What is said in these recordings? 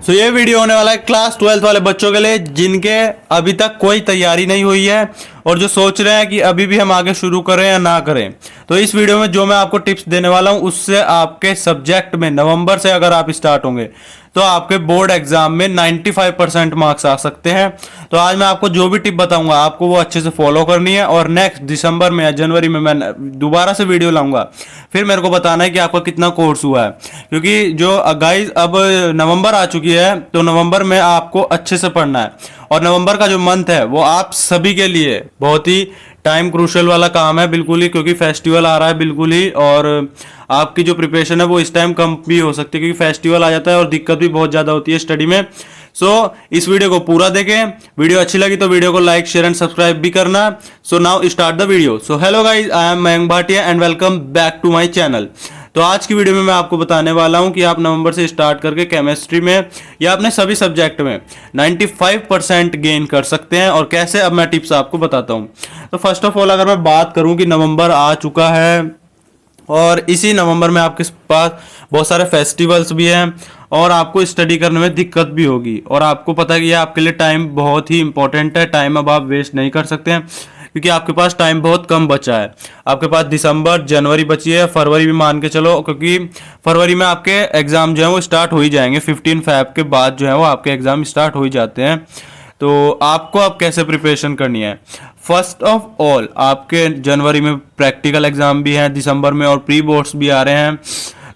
ये वीडियो होने वाला है क्लास 12th वाले बच्चों के लिए जिनके अभी तक कोई तैयारी नहीं हुई है और जो सोच रहे हैं कि अभी भी हम आगे शुरू करें या ना करें। तो इस वीडियो में जो मैं आपको टिप्स देने वाला हूं उससे आपके सब्जेक्ट में नवंबर से अगर आप स्टार्ट होंगे तो आपके बोर्ड एग्जाम में 95% मार्क्स आ सकते हैं। तो आज मैं आपको जो भी टिप बताऊंगा आपको वो अच्छे से फॉलो करनी है और नेक्स्ट दिसंबर में या जनवरी में मैं दोबारा से वीडियो लाऊंगा, फिर मेरे को बताना है कि आपका कितना कोर्स हुआ है। क्योंकि जो गाइस अब नवंबर आ चुकी है तो नवंबर में आपको अच्छे से पढ़ना है और नवंबर का जो मंथ है वो आप सभी के लिए बहुत ही टाइम क्रूशल वाला काम है बिल्कुल ही, क्योंकि फेस्टिवल आ रहा है बिल्कुल ही। और आपकी जो प्रिपरेशन है वो इस टाइम कम भी हो सकती है क्योंकि फेस्टिवल आ जाता है और दिक्कत भी बहुत ज़्यादा होती है स्टडी में। इस वीडियो को पूरा देखें। वीडियो अच्छी लगी तो वीडियो को लाइक शेयर एंड सब्सक्राइब भी करना। Now start the video. Hello guys, I am Mayank Bhatia and welcome back to my channel. तो आज की वीडियो में मैं आपको बताने वाला हूं कि आप नवंबर से स्टार्ट करके केमिस्ट्री में या अपने सभी सब्जेक्ट में 95% गेन कर सकते हैं और कैसे, अब मैं टिप्स आपको बताता हूं। तो फर्स्ट ऑफ ऑल अगर मैं बात करूं कि नवंबर आ चुका है और इसी नवंबर में आपके पास बहुत सारे फेस्टिवल्स भी हैं और आपको स्टडी करने में दिक्कत भी होगी और आपको पता है कि ये आपके लिए टाइम बहुत ही इंपॉर्टेंट है। टाइम अब आप वेस्ट नहीं कर सकते हैं क्योंकि आपके पास टाइम बहुत कम बचा है। आपके पास दिसंबर जनवरी बची है, फरवरी भी मान के चलो, क्योंकि फरवरी में आपके एग्ज़ाम जो है वो स्टार्ट हो ही जाएंगे। 15 फ़रवरी के बाद जो है वो आपके एग्ज़ाम स्टार्ट हो ही जाते हैं। तो आपको अब कैसे प्रिपरेशन करनी है? फर्स्ट ऑफ ऑल आपके जनवरी में प्रैक्टिकल एग्ज़ाम भी हैं, दिसंबर में और प्री बोर्ड्स भी आ रहे हैं।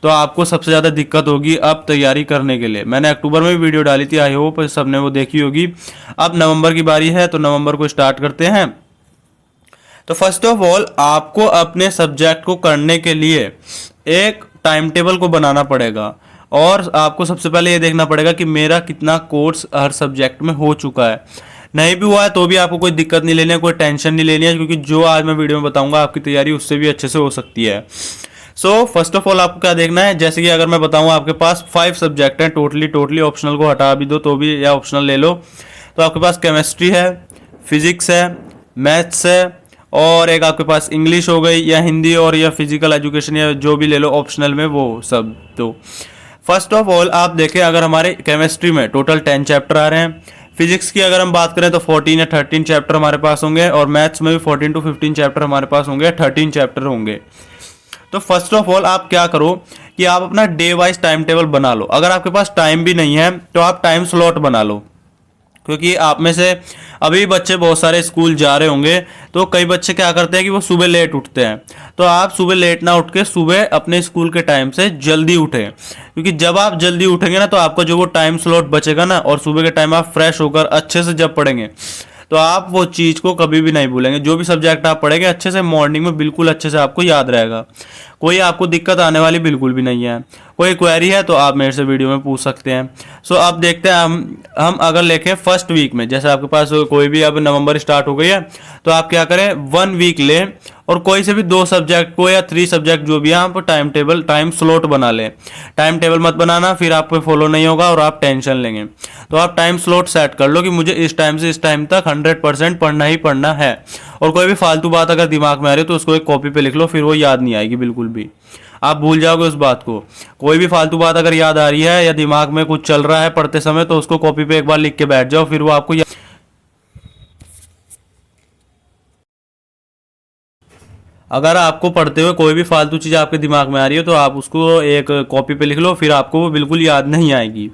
तो आपको सबसे ज़्यादा दिक्कत होगी अब तैयारी करने के लिए। मैंने अक्टूबर में भी वीडियो डाली थी, आई होप सबने वो देखी होगी। अब नवंबर की बारी है तो नवंबर को स्टार्ट करते हैं। तो फर्स्ट ऑफ ऑल आपको अपने सब्जेक्ट को करने के लिए एक टाइम टेबल को बनाना पड़ेगा और आपको सबसे पहले ये देखना पड़ेगा कि मेरा कितना कोर्स हर सब्जेक्ट में हो चुका है। नहीं भी हुआ है तो भी आपको कोई दिक्कत नहीं लेनी है, कोई टेंशन नहीं लेनी है, क्योंकि जो आज मैं वीडियो में बताऊंगा आपकी तैयारी उससे भी अच्छे से हो सकती है। फर्स्ट ऑफ ऑल आपको क्या देखना है, जैसे कि अगर मैं बताऊंगा आपके पास 5 सब्जेक्ट हैं टोटली ऑप्शनल को हटा भी दो तो भी, या ऑप्शनल ले लो। तो आपके पास केमिस्ट्री है, फिजिक्स है, मैथ्स है और एक आपके पास इंग्लिश हो गई या हिंदी और या फिजिकल एजुकेशन या जो भी ले लो ऑप्शनल में वो सब। तो फर्स्ट ऑफ ऑल आप देखें, अगर हमारे केमिस्ट्री में टोटल 10 चैप्टर आ रहे हैं, फिजिक्स की अगर हम बात करें तो 14 या 13 चैप्टर हमारे पास होंगे और मैथ्स में भी 14 to 15 चैप्टर हमारे पास होंगे, 13 चैप्टर होंगे। तो फर्स्ट ऑफ ऑल आप क्या करो कि आप अपना डे वाइज टाइम टेबल बना लो। अगर आपके पास टाइम भी नहीं है तो आप टाइम स्लॉट बना लो, क्योंकि आप में से अभी बच्चे बहुत सारे स्कूल जा रहे होंगे तो कई बच्चे क्या करते हैं कि वो सुबह लेट उठते हैं। तो आप सुबह लेट ना उठ के सुबह अपने स्कूल के टाइम से जल्दी उठें, क्योंकि जब आप जल्दी उठेंगे ना तो आपका जो वो टाइम स्लॉट बचेगा ना और सुबह के टाइम आप फ्रेश होकर अच्छे से जब पढ़ेंगे तो आप वो चीज़ को कभी भी नहीं भूलेंगे। जो भी सब्जेक्ट आप पढ़ेंगे अच्छे से मॉर्निंग में बिल्कुल अच्छे से आपको याद रहेगा, कोई आपको दिक्कत आने वाली बिल्कुल भी नहीं है। कोई क्वेरी है तो आप मेरे से वीडियो में पूछ सकते हैं। अब देखते हैं हम अगर लेके फर्स्ट वीक में, जैसे आपके पास कोई भी अब नवंबर स्टार्ट हो गई है तो आप क्या करें 1 वीक लें और कोई से भी 2 सब्जेक्ट को या 3 सब्जेक्ट जो भी है आप टाइम स्लॉट बना लें। टाइम टेबल मत बनाना, फिर आपको फॉलो नहीं होगा और आप टेंशन लेंगे। तो आप टाइम स्लॉट सेट कर लो कि मुझे इस टाइम से इस टाइम तक 100% पढ़ना ही पढ़ना है। और कोई भी फालतू बात अगर दिमाग में आ रही है तो उसको एक कॉपी पे लिख लो, फिर वो याद नहीं आएगी बिल्कुल भी, आप भूल जाओगे उस बात को। कोई भी फालतू बात अगर याद आ रही है या दिमाग में कुछ चल रहा है पढ़ते समय तो उसको कॉपी पे एक बार लिख के बैठ जाओ, फिर वो आपको अगर आपको पढ़ते हुए कोई भी फालतू चीज़ आपके दिमाग में आ रही है तो आप उसको एक कॉपी पे लिख लो, फिर आपको वो बिल्कुल याद नहीं आएगी।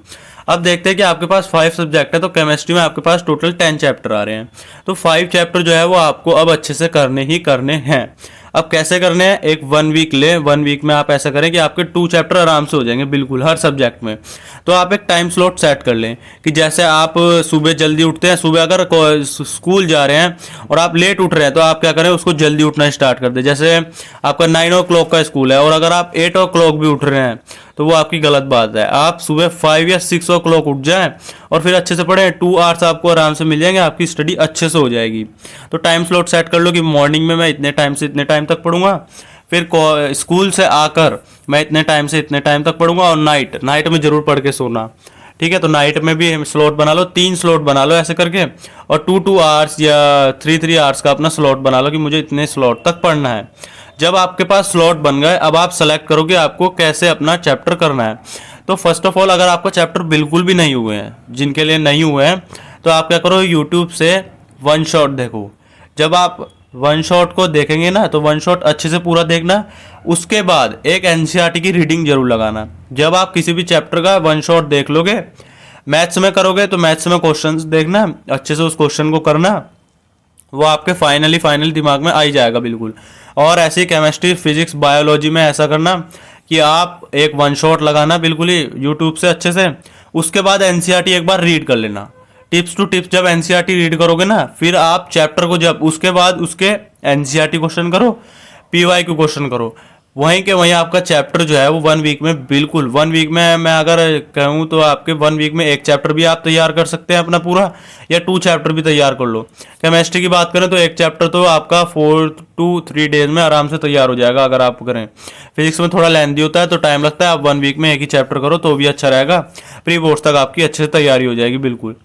अब देखते हैं कि आपके पास 5 सब्जेक्ट है तो केमिस्ट्री में आपके पास टोटल 10 चैप्टर आ रहे हैं। तो 5 चैप्टर जो है वो आपको अब अच्छे से करने ही करने हैं। अब कैसे करने हैं, एक 1 वीक ले, 1 वीक में आप ऐसा करें कि आपके 2 चैप्टर आराम से हो जाएंगे बिल्कुल हर सब्जेक्ट में। तो आप एक टाइम स्लॉट सेट कर लें कि जैसे आप सुबह जल्दी उठते हैं, सुबह अगर स्कूल जा रहे हैं और आप लेट उठ रहे हैं तो आप क्या करें उसको जल्दी उठना स्टार्ट कर दें। जैसे आपका 9 o'clock का स्कूल है और अगर आप 8 o'clock भी उठ रहे हैं तो वो आपकी गलत बात है। आप सुबह 5 या 6 o'clock उठ जाएं और फिर अच्छे से पढ़ें। 2 आवर्स आपको आराम से मिल जाएंगे, आपकी स्टडी अच्छे से हो जाएगी। तो टाइम स्लॉट सेट कर लो कि मॉर्निंग में मैं इतने टाइम से इतने टाइम तक पढ़ूंगा, फिर स्कूल से आकर मैं इतने टाइम से इतने टाइम तक पढ़ूंगा और नाइट में जरूर पढ़ के सोना। ठीक है, तो नाइट में भी स्लॉट बना लो, 3 स्लॉट बना लो ऐसे करके, और 2 आवर्स या 3 आवर्स का अपना स्लॉट बना लो कि मुझे इतने स्लॉट तक पढ़ना है। जब आपके पास स्लॉट बन गए अब आप सेलेक्ट करो कि आपको कैसे अपना चैप्टर करना है। तो फर्स्ट ऑफ ऑल अगर आपका चैप्टर बिल्कुल भी नहीं हुए हैं, जिनके लिए नहीं हुए हैं, तो आप क्या करो, यूट्यूब से वन शॉट देखो। जब आप वन शॉट को देखेंगे ना, तो वन शॉट अच्छे से पूरा देखना, उसके बाद एक एनसीईआरटी की रीडिंग जरूर लगाना। जब आप किसी भी चैप्टर का वन शॉट देख लोगे, मैथ्स में करोगे तो मैथ्स में क्वेश्चंस देखना, अच्छे से उस क्वेश्चन को करना, वो आपके फाइनली दिमाग में आ ही जाएगा बिल्कुल। और ऐसे ही केमिस्ट्री, फिजिक्स, बायोलॉजी में ऐसा करना कि आप एक वन शॉट लगाना बिल्कुल ही यूट्यूब से अच्छे से, उसके बाद एनसीईआरटी एक बार रीड कर लेना, टिप्स टू टिप्स। जब एनसीईआरटी रीड करोगे ना, फिर आप चैप्टर को जब उसके बाद उसके एनसीईआरटी क्वेश्चन करो, पीवाईक्यू क्वेश्चन करो, वहीं के वहीं आपका चैप्टर जो है वो 1 वीक में, बिल्कुल 1 वीक में मैं अगर कहूँ तो आपके 1 वीक में एक चैप्टर भी आप तैयार कर सकते हैं अपना पूरा, या 2 चैप्टर भी तैयार कर लो। केमिस्ट्री की बात करें तो एक चैप्टर तो आपका 4 to 3 डेज में आराम से तैयार हो जाएगा अगर आप करें। फिजिक्स में थोड़ा लेंथी होता है तो टाइम लगता है, आप 1 वीक में एक ही चैप्टर करो तो भी अच्छा रहेगा, प्री बोर्ड्स तक आपकी अच्छे से तैयारी हो जाएगी बिल्कुल।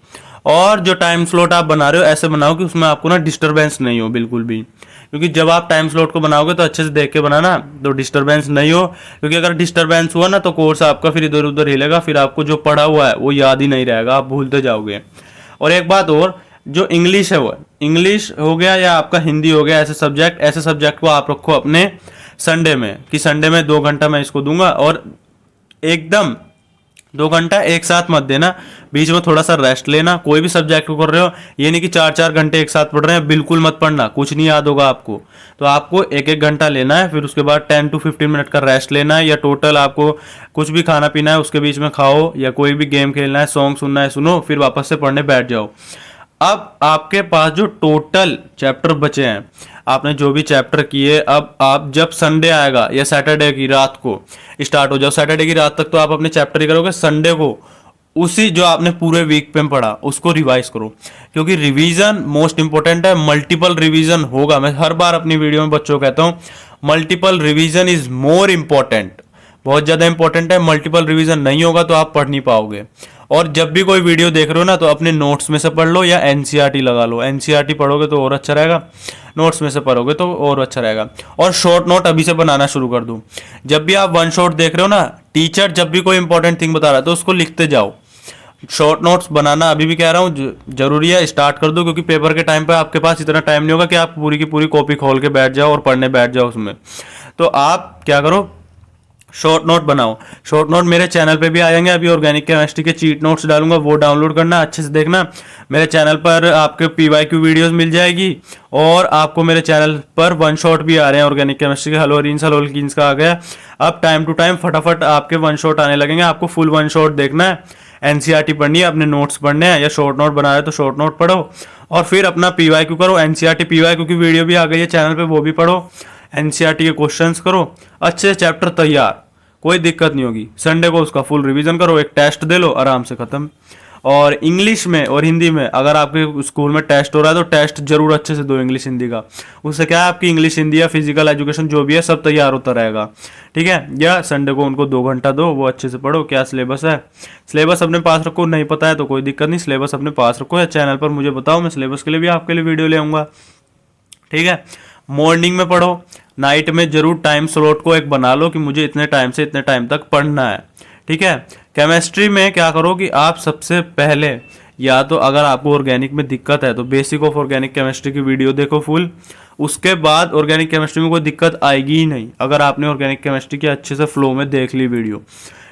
और जो टाइम स्लॉट आप बना रहे हो ऐसे बनाओ कि उसमें आपको ना डिस्टर्बेंस नहीं हो बिल्कुल भी, क्योंकि जब आप टाइम स्लॉट को बनाओगे तो अच्छे से देख के बनाना, तो डिस्टर्बेंस नहीं हो, क्योंकि अगर डिस्टर्बेंस हुआ ना तो कोर्स आपका फिर इधर उधर हिलेगा, फिर आपको जो पढ़ा हुआ है वो याद ही नहीं रहेगा, आप भूलते जाओगे। और एक बात और, जो इंग्लिश है वो इंग्लिश हो गया या आपका हिंदी हो गया, ऐसे सब्जेक्ट को आप रखो अपने संडे में, कि संडे में 2 घंटा मैं इसको दूंगा, और एकदम 2 घंटा एक साथ मत देना, बीच में थोड़ा सा रेस्ट लेना। कोई भी सब्जेक्ट को कर रहे हो, ये नहीं कि 4-4 घंटे एक साथ पढ़ रहे हैं, बिल्कुल मत पढ़ना, कुछ नहीं याद होगा आपको। तो आपको 1-1 घंटा लेना है, फिर उसके बाद 10 to 15 मिनट का रेस्ट लेना है, या टोटल आपको कुछ भी खाना पीना है उसके बीच में खाओ, या कोई भी गेम खेलना है, सॉन्ग सुनना है सुनो, फिर वापस से पढ़ने बैठ जाओ। अब आपके पास जो टोटल चैप्टर बचे हैं, आपने जो भी चैप्टर किए, अब आप जब संडे आएगा या सैटरडे की रात को स्टार्ट हो जाओ, सैटरडे की रात तक तो आप अपने चैप्टर ही करोगे, संडे को उसी जो आपने पूरे वीक पे पढ़ा उसको रिवाइज करो, क्योंकि रिवीजन मोस्ट इंपॉर्टेंट है। मल्टीपल रिवीजन होगा, मैं हर बार अपनी वीडियो में बच्चों को कहता हूँ, multiple revision is more important, बहुत ज़्यादा इंपॉर्टेंट है। मल्टीपल रिवीजन नहीं होगा तो आप पढ़ नहीं पाओगे। और जब भी कोई वीडियो देख रहे हो ना, तो अपने नोट्स में से पढ़ लो या एनसीईआरटी लगा लो, एनसीईआरटी पढ़ोगे तो और अच्छा रहेगा, नोट्स में से पढ़ोगे तो और अच्छा रहेगा। और शॉर्ट नोट अभी से बनाना शुरू कर दूँ, जब भी आप वन शॉट देख रहे हो ना, टीचर जब भी कोई इंपॉर्टेंट थिंग बता रहा है तो उसको लिखते जाओ। शॉर्ट नोट्स बनाना अभी भी कह रहा हूँ जरूरी है, स्टार्ट कर दो, क्योंकि पेपर के टाइम पे आपके पास इतना टाइम नहीं होगा कि आप पूरी की पूरी कॉपी खोल के बैठ जाओ और पढ़ने बैठ जाओ उसमें। तो आप क्या करो, शॉर्ट नोट बनाओ। शॉर्ट नोट मेरे चैनल पे भी आएंगे, अभी ऑर्गेनिक केमिस्ट्री के चीट नोट्स डालूंगा, वो डाउनलोड करना, अच्छे से देखना। मेरे चैनल पर आपके पीवाईक्यू वीडियोस मिल जाएगी, और आपको मेरे चैनल पर वन शॉट भी आ रहे हैं ऑर्गेनिक केमिस्ट्री के, हलोरीन्स हलोल्कीन्स का आ गया। अब टाइम टू टाइम फटाफट आपके वन शॉट आने लगेंगे, आपको फुल वन शॉट देखना है, एनसीईआरटी पढ़नी है, अपने नोट्स पढ़ने हैं, या शॉर्ट नोट बना रहे तो शॉर्ट नोट पढ़ो, और फिर अपना पीवाईक्यू करो। एनसीईआरटी पीवाईक्यू की वीडियो भी आ गई है चैनल पे, वो भी पढ़ो, एनसीईआरटी के क्वेश्चंस करो, अच्छे चैप्टर तैयार, कोई दिक्कत नहीं होगी। संडे को उसका फुल रिवीजन करो, एक टेस्ट दे लो, आराम से खत्म। और इंग्लिश में और हिंदी में अगर आपके स्कूल में टेस्ट हो रहा है तो टेस्ट जरूर अच्छे से दो इंग्लिश हिंदी का, उससे क्या है आपकी इंग्लिश हिंदी या फिजिकल एजुकेशन जो भी है सब तैयार होता रहेगा, ठीक है। या संडे को उनको 2 घंटा दो, वो अच्छे से पढ़ो। क्या सिलेबस है, सिलेबस अपने पास रखो, नहीं पता है तो कोई दिक्कत नहीं, सिलेबस अपने पास रखो, या चैनल पर मुझे बताओ, मैं सिलेबस के लिए भी आपके लिए वीडियो ले आऊँगा, ठीक है। मॉर्निंग में पढ़ो, नाइट में जरूर टाइम स्लॉट को एक बना लो कि मुझे इतने टाइम से इतने टाइम तक पढ़ना है, ठीक है। केमिस्ट्री में क्या करो कि आप सबसे पहले, या तो अगर आपको ऑर्गेनिक में दिक्कत है तो बेसिक ऑफ ऑर्गेनिक केमिस्ट्री की वीडियो देखो फुल, उसके बाद ऑर्गेनिक केमिस्ट्री में कोई दिक्कत आएगी ही नहीं अगर आपने ऑर्गेनिक केमिस्ट्री के अच्छे से फ्लो में देख ली वीडियो,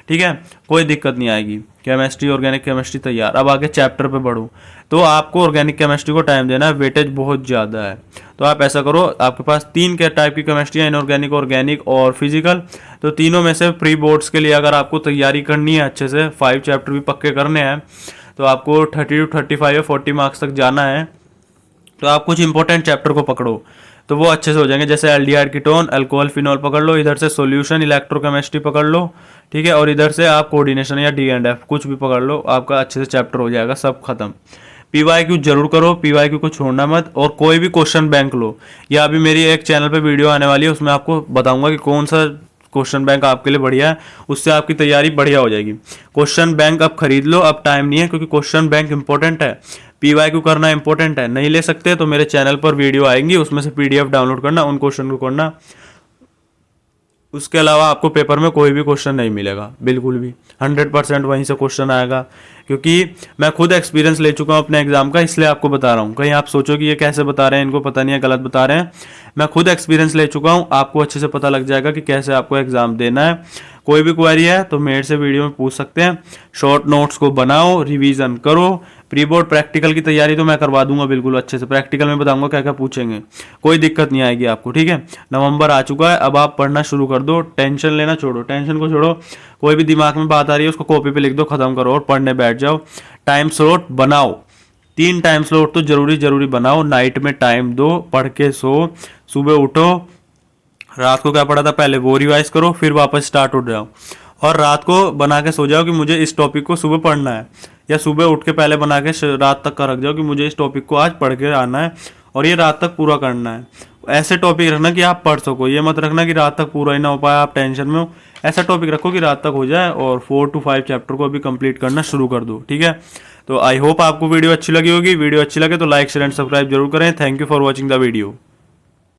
ठीक है, कोई दिक्कत नहीं आएगी। केमिस्ट्री ऑर्गेनिक केमिस्ट्री तैयार। अब आगे चैप्टर पे बढ़ो, तो आपको ऑर्गेनिक केमिस्ट्री को टाइम देना है, वेटेज बहुत ज़्यादा है। तो आप ऐसा करो, आपके पास 3 के टाइप की केमिस्ट्री है, इनऑर्गेनिक, ऑर्गेनिक और फिजिकल, तो तीनों में से प्री बोर्ड्स के लिए अगर आपको तैयारी करनी है अच्छे से, 5 चैप्टर भी पक्के करने हैं, तो आपको 30 to 35 या 40 मार्क्स तक जाना है, तो आप कुछ इंपॉर्टेंट चैप्टर को पकड़ो तो वो अच्छे से हो जाएंगे। जैसे एल्डिहाइड कीटोन, अल्कोहल, फिनॉल पकड़ लो, इधर से सॉल्यूशन इलेक्ट्रोकेमिस्ट्री पकड़ लो, ठीक है, और इधर से आप कोऑर्डिनेशन या डी&एफ कुछ भी पकड़ लो, आपका अच्छे से चैप्टर हो जाएगा, सब खत्म। पीवाईक्यू जरूर करो, पीवाईक्यू को छोड़ना मत, और कोई भी क्वेश्चन बैंक लो, या अभी मेरी एक चैनल पे वीडियो आने वाली है, उसमें आपको बताऊंगा कि कौन सा क्वेश्चन बैंक आपके लिए बढ़िया है, उससे आपकी तैयारी बढ़िया हो जाएगी। क्वेश्चन बैंक अब खरीद लो, अब टाइम नहीं है, क्योंकि क्वेश्चन बैंक इंपॉर्टेंट है, पीवाईक्यू करना इंपॉर्टेंट है। नहीं ले सकते तो मेरे चैनल पर वीडियो आएंगी, उसमें से पीडीएफ डाउनलोड करना, उन क्वेश्चन को करना, उसके अलावा आपको पेपर में कोई भी क्वेश्चन नहीं मिलेगा, बिल्कुल भी 100% वहीं से क्वेश्चन आएगा। क्योंकि मैं खुद एक्सपीरियंस ले चुका हूँ अपने एग्जाम का, इसलिए आपको बता रहा हूँ। कहीं आप सोचो कि ये कैसे बता रहे हैं, इनको पता नहीं है, गलत बता रहे हैं। मैं खुद एक्सपीरियंस ले चुका हूँ, आपको अच्छे से पता लग जाएगा कि कैसे आपको एग्जाम देना है। कोई भी क्वेरी है तो मेरे से वीडियो में पूछ सकते हैं। शॉर्ट नोट्स को बनाओ, रिवीजन करो। प्री बोर्ड प्रैक्टिकल की तैयारी तो मैं करवा दूंगा बिल्कुल अच्छे से, प्रैक्टिकल में बताऊंगा क्या क्या पूछेंगे, कोई दिक्कत नहीं आएगी आपको, ठीक है। नवंबर आ चुका है, अब आप पढ़ना शुरू कर दो। टेंशन लेना छोड़ो, टेंशन को छोड़ो, कोई भी दिमाग में बात आ रही है उसको कॉपी पे लिख दो, खत्म करो और पढ़ने बैठ जाओ। टाइम स्लॉट बनाओ, 3 टाइम स्लॉट तो जरूरी बनाओ। नाइट में टाइम दो, पढ़ के सो, सुबह उठो, रात को क्या पढ़ा था पहले वो रिवाइज करो, फिर वापस स्टार्ट उठ जाओ। और रात को बना के सो जाओ कि मुझे इस टॉपिक को सुबह पढ़ना है, या सुबह उठ के पहले बना के रात तक का रख जाओ कि मुझे इस टॉपिक को आज पढ़ के आना है और ये रात तक पूरा करना है। ऐसे टॉपिक रखना कि आप पढ़ सको, ये मत रखना कि रात तक पूरा ही ना हो पाए, आप टेंशन में हो। ऐसा टॉपिक रखो कि रात तक हो जाए और 4 to 5 चैप्टर को अभी कंप्लीट करना शुरू कर दो, ठीक है। तो आई होप आपको वीडियो अच्छी लगी होगी। वीडियो अच्छी लगे तो लाइक शेयर एंड सब्सक्राइब जरूर करें। Thank you for watching the video.